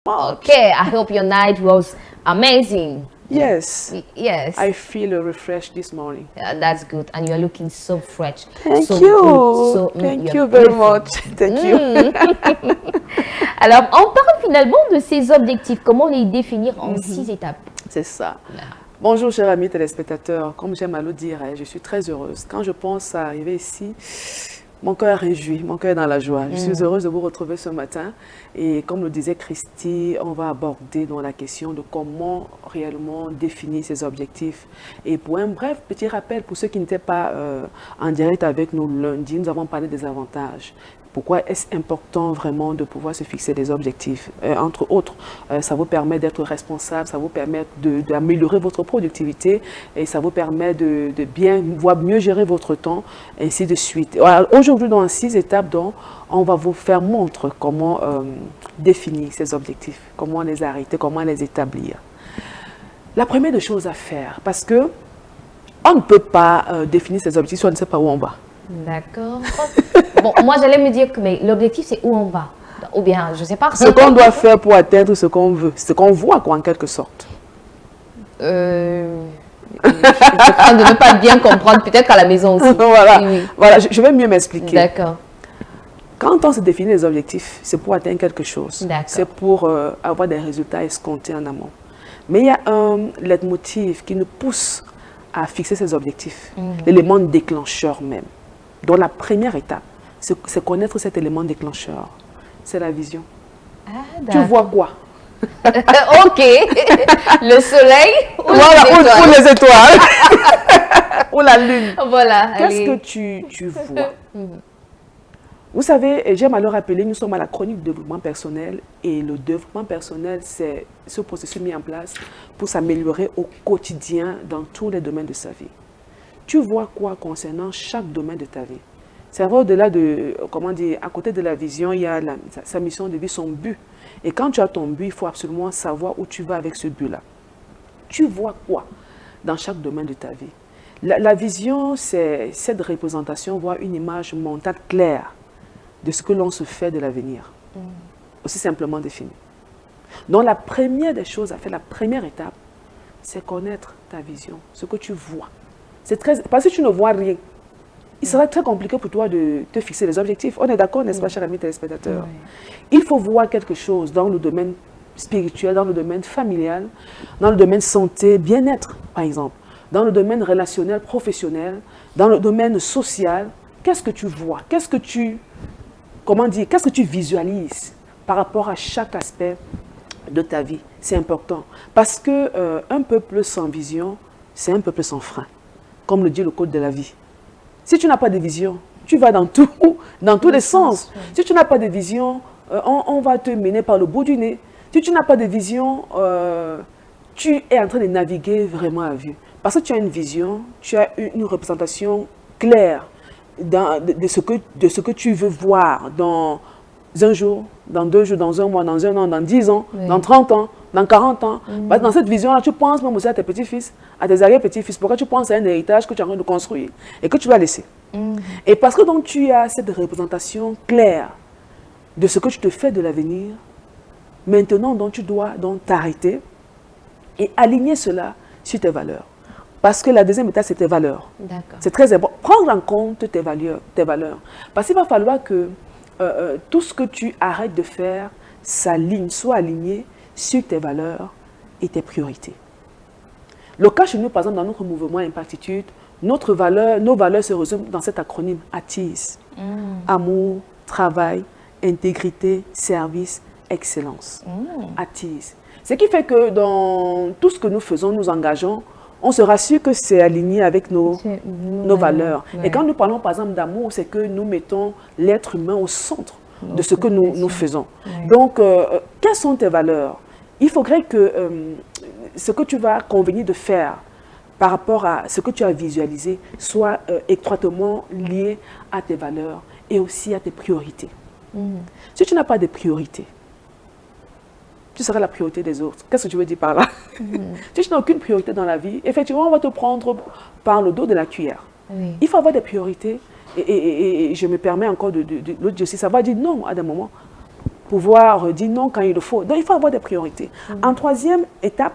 Okay, I hope your night was amazing. Yes. Yes. I feel refreshed this morning. Yeah, that's good. And you're looking so fresh. Thank so you. Good, so, Thank you're you very beautiful. much. Thank you. Alors, on parle finalement de ces objectifs. Comment les définir en 6 étapes? C'est ça. Bonjour, chers amis téléspectateurs. Comme j'aime à le dire, je suis très heureuse. Quand je pense à arriver ici, mon cœur est réjoui, mon cœur est dans la joie. Je suis heureuse de vous retrouver ce matin. Et comme le disait Christy, on va aborder dans la question de comment réellement définir ses objectifs. Et pour un bref petit rappel, pour ceux qui n'étaient pas en direct avec nous lundi, nous avons parlé des avantages. Pourquoi est-ce important vraiment de pouvoir se fixer des objectifs? Entre autres, ça vous permet d'être responsable, ça vous permet d'améliorer votre productivité et ça vous permet de bien, voire mieux gérer votre temps, ainsi de suite. Aujourd'hui, dans 6 étapes, donc, on va vous faire montre comment définir ces objectifs, comment les arrêter, comment les établir. La première des choses à faire, parce que on ne peut pas définir ses objectifs si on ne sait pas où on va. D'accord. Bon, moi, j'allais me dire que l'objectif, c'est où on va. Ou bien, je ne sais pas. Ce qu'on doit faire pour atteindre ce qu'on veut, ce qu'on voit, quoi, en quelque sorte. Je crains de ne pas bien comprendre, peut-être qu'à la maison aussi. Voilà, oui. Voilà, je vais mieux m'expliquer. D'accord. Quand on se définit les objectifs, c'est pour atteindre quelque chose. C'est pour avoir des résultats escomptés en amont. Mais il y a un leitmotiv qui nous pousse à fixer ces objectifs, l'élément déclencheur même. Donc la première étape, c'est connaître cet élément déclencheur. C'est la vision. Tu vois quoi? Ok. Le soleil ou voilà, les étoiles. Ou la lune. Voilà. Qu'est-ce que tu vois? Vous savez, j'aime à le rappeler, nous sommes à la chronique du développement personnel et le développement personnel, c'est ce processus mis en place pour s'améliorer au quotidien dans tous les domaines de sa vie. Tu vois quoi concernant chaque domaine de ta vie? C'est vrai, au-delà de, comment dire, à côté de la vision, il y a sa mission de vie, son but. Et quand tu as ton but, il faut absolument savoir où tu vas avec ce but-là. Tu vois quoi dans chaque domaine de ta vie? La vision, c'est cette représentation, voire une image mentale claire de ce que l'on se fait de l'avenir. Aussi simplement défini. Donc la première des choses à faire, la première étape, c'est connaître ta vision, ce que tu vois. Parce que tu ne vois rien. Il sera très compliqué pour toi de te fixer les objectifs. On est d'accord, n'est-ce pas, chers amis téléspectateurs? Il faut voir quelque chose dans le domaine spirituel, dans le domaine familial, dans le domaine santé, bien-être, par exemple, dans le domaine relationnel, professionnel, dans le domaine social. Qu'est-ce que tu vois? Qu'est-ce que tu, comment dire, qu'est-ce que tu visualises par rapport à chaque aspect de ta vie? C'est important. Parce que un peuple sans vision, c'est un peuple sans frein, comme le dit le code de la vie. Si tu n'as pas de vision, tu vas dans tous les sens. Si tu n'as pas de vision, on va te mener par le bout du nez. Si tu n'as pas de vision, tu es en train de naviguer vraiment à vue. Parce que tu as une vision, tu as une représentation claire de ce que tu veux voir dans un jour, dans 2 jours, dans un mois, dans un an, dans 10 ans, dans 30 ans, dans 40 ans. Parce que dans cette vision-là, tu penses même aussi à tes petits-fils, à tes arrière-petits-fils. Pourquoi tu penses à un héritage que tu es en train de construire et que tu vas laisser. Et parce que donc tu as cette représentation claire de ce que tu te fais de l'avenir, maintenant donc tu dois donc t'arrêter et aligner cela sur tes valeurs. Parce que la deuxième étape, c'est tes valeurs. C'est très important. Prendre en compte tes valeurs. Parce qu'il va falloir que tout ce que tu arrêtes de faire soit aligné sur tes valeurs et tes priorités. Le cas chez nous, par exemple, dans notre mouvement Impactitude, nos valeurs se résument dans cet acronyme ATTIS. Amour, travail, intégrité, service, excellence. ATTIS. Ce qui fait que dans tout ce que nous faisons, nous engageons, on se rassure que c'est aligné avec nos valeurs. Et quand nous parlons par exemple d'amour, c'est que nous mettons l'être humain au centre de ce que nous faisons. Donc, quelles sont tes valeurs? Il faudrait que ce que tu vas convenir de faire par rapport à ce que tu as visualisé soit étroitement lié à tes valeurs et aussi à tes priorités. Si tu n'as pas de priorités, tu seras la priorité des autres. Qu'est-ce que tu veux dire par là? Si tu n'as aucune priorité dans la vie, effectivement, on va te prendre par le dos de la cuillère. Il faut avoir des priorités. Et je me permets encore de le dire aussi, ça va dire non à des moments. pouvoir dire non quand il le faut. Donc, il faut avoir des priorités. En troisième étape,